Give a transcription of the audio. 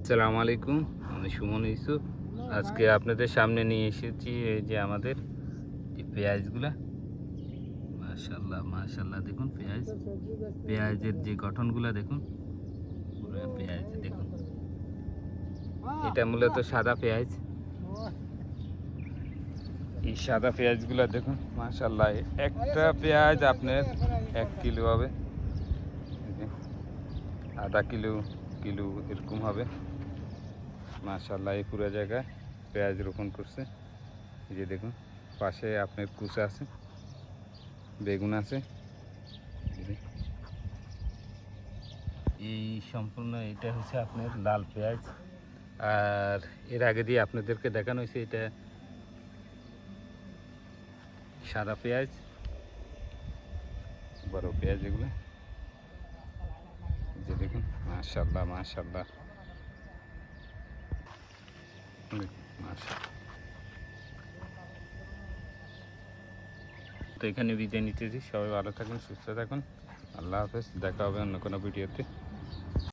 আসসালামু আলাইকুম, আমি সুমন ইউসুফ। আজকে আপনাদের সামনে নিয়ে এসেছি এই যে আমাদের যে পেঁয়াজগুলা। মাশাল্লাহ মাশাল্লাহ, দেখুন পেঁয়াজের যে গঠনগুলা দেখুন, পুরো পেঁয়াজ দেখুন। এটা মূলত সাদা পেঁয়াজ। এই সাদা পেঁয়াজগুলা দেখুন, মাশাল্লাহ একটা পেঁয়াজ আপনার 1 কিলো হবে, আধা কিলো কিলো এরকম হবে। মাশাল্লাহ এই পুরো জায়গায় পেঁয়াজ রোপণ করছে। এই যে দেখুন, পাশে আপনার কুচা আছে, বেগুন আছে। এই সম্পূর্ণ এটা হচ্ছে আপনার লাল পেঁয়াজ। আর এর আগে দিয়ে আপনাদেরকে দেখানো হয়েছে এটা সাদা পেঁয়াজ, বড় পেঁয়াজ এগুলো। যে দেখুন, মাশাল্লাহ মাশাল্লাহ মাশাল্লাহ। তো এখানে বিদায় নিতেছি, সবাই ভালো থাকুন, সুস্থ থাকুন, আল্লাহ হাফেজ। দেখা হবে অন্য কোনো ভিডিওতে।